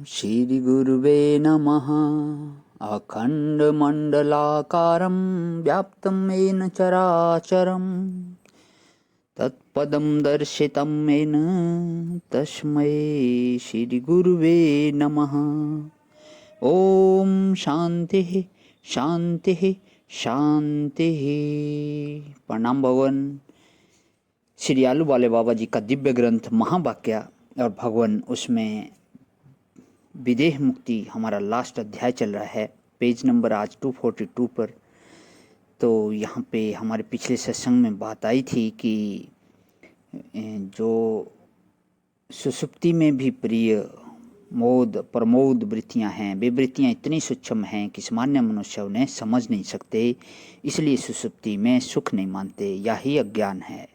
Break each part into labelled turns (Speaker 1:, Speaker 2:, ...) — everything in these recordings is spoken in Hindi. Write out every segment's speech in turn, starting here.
Speaker 1: श्रीगुरुवे नमः। अखण्डमण्डलाकारं व्याप्तं येन चराचरं तत्पदं दर्शितं येन तस्मै श्रीगुरुवे नमः। ओम शांति शांति शांति। प्रणाम भगवान। श्री आलू वाले बाबा जी का दिव्य ग्रंथ महावाक्य और भगवान उसमें विदेह मुक्ति हमारा लास्ट अध्याय चल रहा है, पेज नंबर आज 242 पर। तो यहाँ पे हमारे पिछले सत्संग में बात आई थी कि जो सुसुप्ति में भी प्रिय मोद प्रमोद वृत्तियाँ हैं, वे वृत्तियाँ इतनी सूक्ष्म हैं कि सामान्य मनुष्य उन्हें समझ नहीं सकते, इसलिए सुसुप्ति में सुख नहीं मानते। यही अज्ञान है।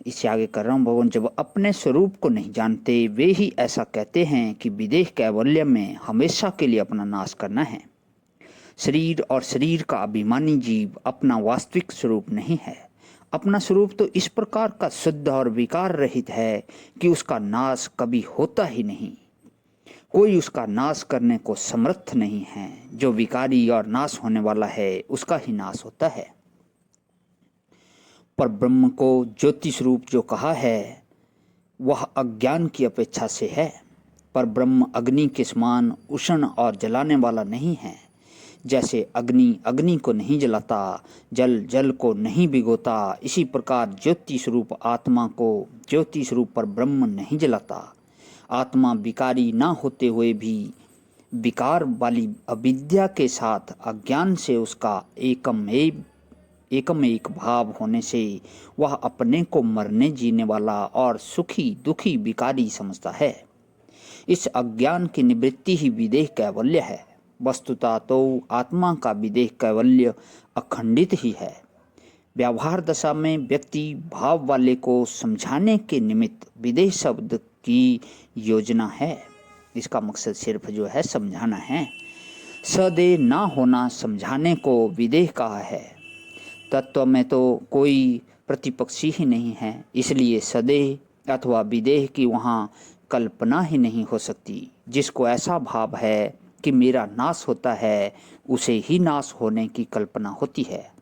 Speaker 1: इससे आगे कर रहा हूँ, भगवान जब अपने स्वरूप को नहीं जानते वे ही ऐसा कहते हैं कि विदेह कैवल्य में हमेशा के लिए अपना नाश करना है। शरीर और शरीर का अभिमानी जीव अपना वास्तविक स्वरूप नहीं है। अपना स्वरूप तो इस प्रकार का शुद्ध और विकार रहित है कि उसका नाश कभी होता ही नहीं। कोई उसका नाश करने को समर्थ नहीं है। जो विकारी और नाश होने वाला है उसका ही नाश होता है। पर ब्रह्म को ज्योति स्वरूप जो कहा है वह अज्ञान की अपेक्षा से है। पर ब्रह्म अग्नि के समान उष्ण और जलाने वाला नहीं है। जैसे अग्नि अग्नि को नहीं जलाता, जल जल को नहीं भिगोता, इसी प्रकार ज्योति स्वरूप आत्मा को ज्योति स्वरूप पर ब्रह्म नहीं जलाता। आत्मा विकारी ना होते हुए भी विकार वाली अविद्या के साथ अज्ञान से उसका एकम एक भाव होने से वह अपने को मरने जीने वाला और सुखी दुखी विकारी समझता है। इस अज्ञान की निवृत्ति ही विदेह कैवल्य है। वस्तुतः तो आत्मा का विदेह कैवल्य अखंडित ही है। व्यवहार दशा में व्यक्ति भाव वाले को समझाने के निमित्त विदेह शब्द की योजना है। इसका मकसद सिर्फ जो है समझाना है। सदेह ना होना समझाने को विदेह कहा है। तत्व में तो कोई प्रतिपक्षी ही नहीं है, इसलिए सदेह अथवा विदेह की वहाँ कल्पना ही नहीं हो सकती। जिसको ऐसा भाव है कि मेरा नाश होता है उसे ही नाश होने की कल्पना होती है।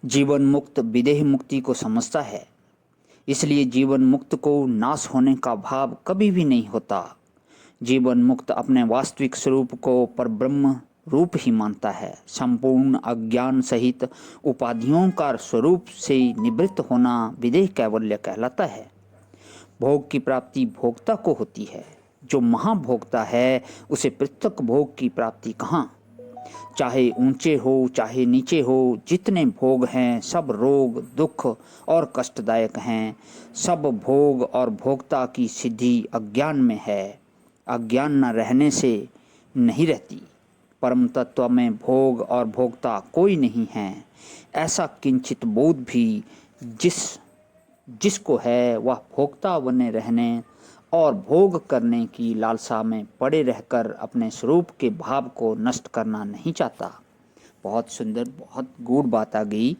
Speaker 1: जीवन मुक्त विदेह मुक्ति को समझता है, इसलिए जीवन मुक्त को नाश होने का भाव कभी भी नहीं होता। जीवन मुक्त अपने वास्तविक स्वरूप को परब्रह्म रूप ही मानता है। संपूर्ण अज्ञान सहित उपाधियों का स्वरूप से निवृत्त होना विदेह कैवल्य कहलाता है। भोग की प्राप्ति भोक्ता को होती है। जो महाभोक्ता है उसे पृथक भोग की प्राप्ति कहाँ। चाहे ऊंचे हो चाहे नीचे हो, जितने भोग हैं सब रोग दुख और कष्टदायक हैं। सब भोग और भोक्ता की सिद्धि अज्ञान में है। अज्ञान न रहने से नहीं रहती। परम तत्व में भोग और भोक्ता कोई नहीं है। ऐसा किंचित बोध भी जिसको है वह भोक्ता बने रहने और भोग करने की लालसा में पड़े रहकर अपने स्वरूप के भाव को नष्ट करना नहीं चाहता। बहुत सुंदर, बहुत गूढ़ बात आ गई।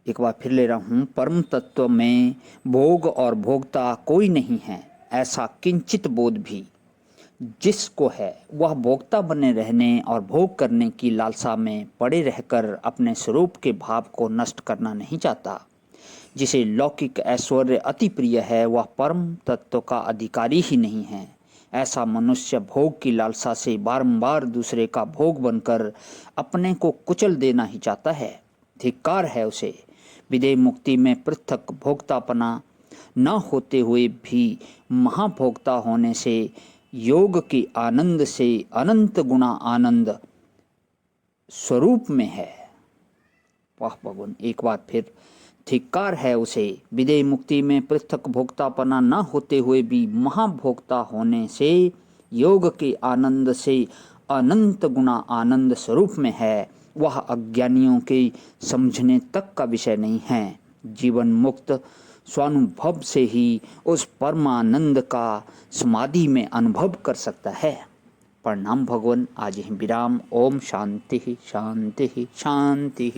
Speaker 1: एक बार फिर ले रहा हूँ। परम तत्व में भोग और भोक्ता कोई नहीं है। ऐसा किंचित बोध भी जिसको है वह भोक्ता बने रहने और भोग करने की लालसा में पड़े रहकर अपने स्वरूप के भाव को नष्ट करना नहीं चाहता। जिसे लौकिक ऐश्वर्य अति प्रिय है वह परम तत्व का अधिकारी ही नहीं है। ऐसा मनुष्य भोग की लालसा से बारंबार दूसरे का भोग बनकर अपने को कुचल देना ही चाहता है। धिक्कार है उसे। विदेह मुक्ति में पृथक भोक्तापना न होते हुए भी महाभोक्ता होने से योग के आनंद से अनंत गुणा आनंद स्वरूप में है। वाह भगवान। एक बार फिर, धिक्कार है उसे। विदेह मुक्ति में पृथक भोक्तापना न होते हुए भी महाभोक्ता होने से योग के आनंद से अनंत गुणा आनंद स्वरूप में है। वह अज्ञानियों के समझने तक का विषय नहीं है। जीवन मुक्त स्वानुभव से ही उस परमानंद का समाधि में अनुभव कर सकता है। प्रणाम भगवान। आज ही विराम। ओम शांति शांति शांति।